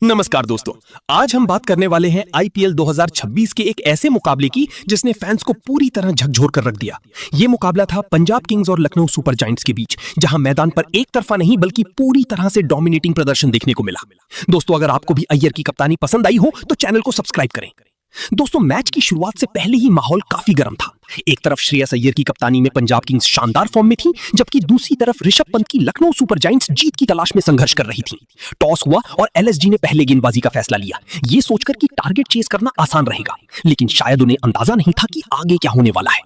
नमस्कार दोस्तों, आज हम बात करने वाले हैं आईपीएल 2026 के एक ऐसे मुकाबले की जिसने फैंस को पूरी तरह झकझोर कर रख दिया। ये मुकाबला था पंजाब किंग्स और लखनऊ सुपर जायंट्स के बीच, जहां मैदान पर एक तरफा नहीं बल्कि पूरी तरह से डोमिनेटिंग प्रदर्शन देखने को मिला। दोस्तों, अगर आपको भी अय्यर की कप्तानी पसंद आई हो तो चैनल को सब्सक्राइब करें। दोस्तों, मैच की शुरुआत से पहले ही माहौल काफी गर्म था। एक तरफ श्रेयस अय्यर की कप्तानी में पंजाब किंग्स शानदार फॉर्म में थी, जबकि दूसरी तरफ ऋषभ पंत की लखनऊ सुपर जायंट्स जीत की तलाश में संघर्ष कर रही थी। टॉस हुआ और एलएसजी ने पहले गेंदबाजी का फैसला लिया, ये सोचकर कि टारगेट चेस करना आसान रहेगा, लेकिन शायद उन्हें अंदाजा नहीं था कि आगे क्या होने वाला है।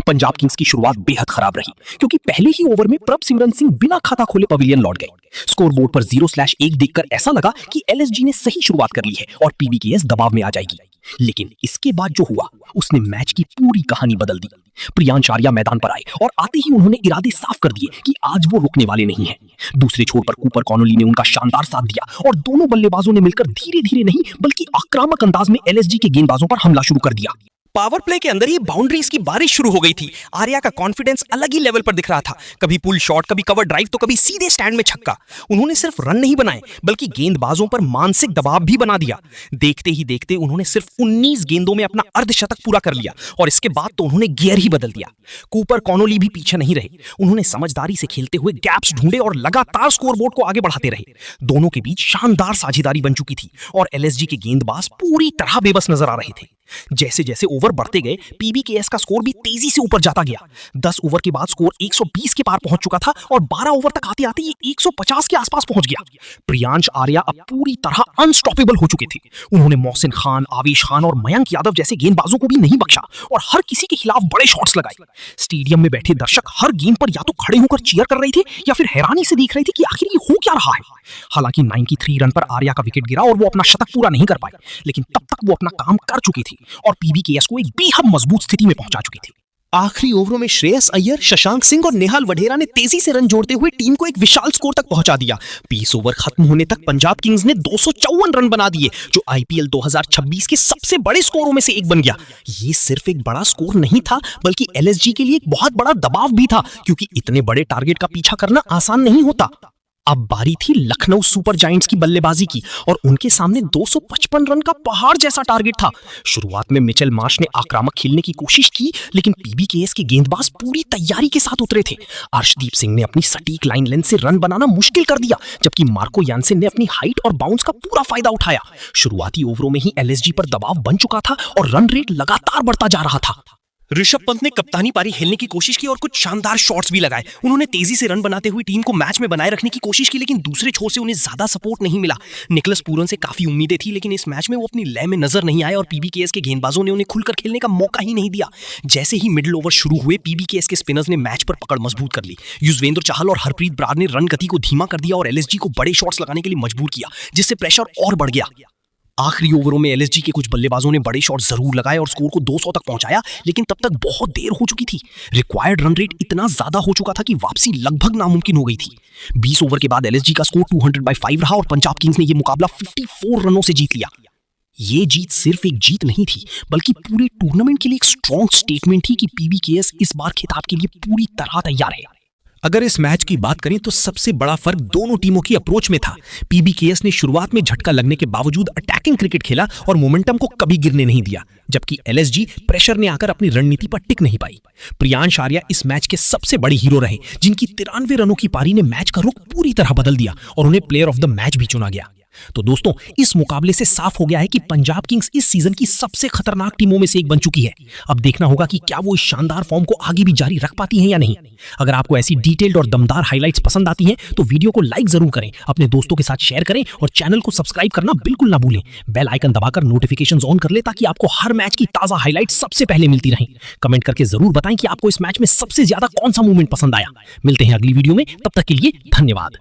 पंजाब किंग्स की शुरुआत बेहद खराब रही, क्योंकि पहले ही ओवर में प्रभसिमरन सिंह बिना खाता खोले पवेलियन लौट गए। स्कोरबोर्ड पर 0/1 देखकर ऐसा लगा कि एलएसजी ने सही शुरुआत कर ली है और पीबीकेएस दबाव में आ जाएगी। लेकिन इसके बाद जो हुआ उसने मैच की पूरी कहानी बदल दी। प्रियांश आर्या मैदान पर आए और आते ही उन्होंने इरादे साफ कर दिए कि आज वो रुकने वाले नहीं हैं। दूसरे छोर पर कूपर कॉनोली ने उनका शानदार साथ दिया और दोनों बल्लेबाजों ने मिलकर धीरे धीरे नहीं बल्कि आक्रामक अंदाज में एलएसजी के गेंदबाजों पर हमला शुरू कर दिया। पावर प्ले के अंदर ही बाउंड्रीज की बारिश शुरू हो गई थी। आर्या का कॉन्फिडेंस अलग ही लेवल पर दिख रहा था। कभी पुल शॉट, कभी कवर ड्राइव, तो कभी सीधे स्टैंड में छक्का। उन्होंने सिर्फ रन नहीं बनाए बल्कि गेंदबाजों पर मानसिक दबाव भी बना दिया। देखते ही देखते उन्होंने सिर्फ 19 गेंदों में अपना अर्धशतक पूरा कर लिया और इसके बाद तो उन्होंने गियर ही बदल दिया। कूपर कॉनोली भी पीछे नहीं रहे। उन्होंने समझदारी से खेलते हुए गैप्स ढूंढे और लगातार स्कोरबोर्ड को आगे बढ़ाते रहे। दोनों के बीच शानदार साझेदारी बन चुकी थी और एलएसजी के गेंदबाज पूरी तरह बेबस नजर आ रहे थे। जैसे जैसे ओवर बढ़ते गए, पीबीकेएस का स्कोर भी तेजी से ऊपर जाता गया। 10 ओवर के बाद स्कोर 120 के पार पहुंच चुका था और 12 ओवर तक आते आते ये 150 के आसपास पहुंच गया। प्रियांश आर्या अब पूरी तरह अनस्टॉपेबल हो चुके थे। उन्होंने मोहसिन खान, आवेश खान और मयंक यादव जैसे गेंदबाजों को भी नहीं बख्शा और हर किसी के खिलाफ बड़े शॉट्स लगाए। स्टेडियम में बैठे दर्शक हर गेंद पर या तो खड़े होकर चीयर कर रहे थे या फिर हैरानी से देख रहे थे कि आखिर ये हो क्या रहा है। हालांकि 93 रन पर आर्या का विकेट गिरा और वो अपना शतक पूरा नहीं कर पाए, लेकिन तब तक वो अपना काम कर चुकी थी और पीबीकेएस को एक बेहद मजबूत स्थिति में पहुंचा चुकी थी। आखिरी ओवरों में श्रेयस अय्यर, शशांक सिंह और नेहाल वढेरा ने तेजी से रन जोड़ते हुए टीम को एक विशाल स्कोर तक पहुंचा दिया। 20 ओवर खत्म होने तक पंजाब किंग्स ने 254 रन बना दिए, जो आईपीएल 2026 के सबसे बड़े स्कोरों में से एक बन गया। ये सिर्फ एक बड़ा स्कोर नहीं था बल्कि एलएसजी के लिए एक बहुत बड़ा दबाव भी था, क्योंकि इतने बड़े टारगेट का पीछा करना आसान नहीं होता। अब बारी थी लखनऊ सुपर जायंट्स की बल्लेबाजी की और उनके सामने 255 रन का पहाड़ जैसा टारगेट था। शुरुआत में मिचेल मार्श ने आक्रामक खेलने की कोशिश की, लेकिन पीबीकेएस के गेंदबाज पूरी तैयारी के साथ उतरे थे। अर्शदीप सिंह ने अपनी सटीक लाइन लेंथ से रन बनाना मुश्किल कर दिया, जबकि मार्को यानसेन ने अपनी हाइट और बाउंस का पूरा फायदा उठाया। शुरुआती ओवरों में ही एलएसजी पर दबाव बन चुका था और रन रेट लगातार बढ़ता जा रहा था। ऋषभ पंत ने कप्तानी पारी खेलने की कोशिश की और कुछ शानदार शॉट्स भी लगाए। उन्होंने तेजी से रन बनाते हुए टीम को मैच में बनाए रखने की कोशिश की, लेकिन दूसरे छोर से उन्हें ज्यादा सपोर्ट नहीं मिला। निकोलस पूरन से काफी उम्मीदें थी, लेकिन इस मैच में वो अपनी लय में नजर नहीं आए और पीबीकेएस के गेंदबाजों ने उन्हें खुलकर खेलने का मौका ही नहीं दिया। जैसे ही मिडिल ओवर शुरू हुए, पीबीकेएस के स्पिनर्स ने मैच पर पकड़ मजबूत कर ली। युजवेंद्र चहल और हरप्रीत ब्रार ने रन गति को धीमा कर दिया और एलएसजी को बड़े शॉट्स लगाने के लिए मजबूर किया, जिससे प्रेशर और बढ़ गया। आखिरी ओवरों में एलएसजी के कुछ बल्लेबाजों ने बड़े शॉट जरूर लगाए और स्कोर को 200 तक पहुंचाया, लेकिन तब तक बहुत देर हो चुकी थी। रिक्वायर्ड रन रेट इतना ज्यादा हो चुका था कि वापसी लगभग नामुमकिन हो गई थी। 20 ओवर के बाद एलएसजी का स्कोर 200/5 रहा और पंजाब किंग्स ने यह मुकाबला 54 रनों से जीत लिया। ये जीत सिर्फ एक जीत नहीं थी, बल्कि पूरे टूर्नामेंट के लिए एक स्ट्रॉन्ग स्टेटमेंट थी कि पीबीकेएस इस बार खिताब के लिए पूरी तरह तैयार है। अगर इस मैच की बात करें तो सबसे बड़ा फर्क दोनों टीमों की अप्रोच में था। पीबीकेएस ने शुरुआत में झटका लगने के बावजूद अटैकिंग क्रिकेट खेला और मोमेंटम को कभी गिरने नहीं दिया, जबकि एलएसजी प्रेशर ने आकर अपनी रणनीति पर टिक नहीं पाई। प्रियांश आर्या इस मैच के सबसे बड़े हीरो रहे, जिनकी 93 रनों की पारी ने मैच का रुख पूरी तरह बदल दिया और उन्हें प्लेयर ऑफ द मैच भी चुना गया। तो दोस्तों, इस मुकाबले से साफ हो गया है कि पंजाब किंग्स इस सीजन की सबसे खतरनाक टीमों में से एक बन चुकी है। अब देखना होगा कि क्या वो इस शानदार फॉर्म को आगे भी जारी रख पाती हैं या नहीं। अगर आपको ऐसी डिटेल्ड और दमदार हाइलाइट्स पसंद आती हैं तो वीडियो को लाइक जरूर करें, अपने दोस्तों के साथ शेयर करें और चैनल को सब्सक्राइब करना बिल्कुल ना भूलें। बेल आइकन दबाकर नोटिफिकेशंस ऑन कर ले ताकि आपको हर मैच की ताजा हाइलाइट्स सबसे पहले मिलती रहें। कमेंट करके जरूर बताएं कि आपको इस मैच में सबसे ज्यादा कौन सा मूवमेंट पसंद आया। मिलते हैं अगली वीडियो में, तब तक के लिए धन्यवाद।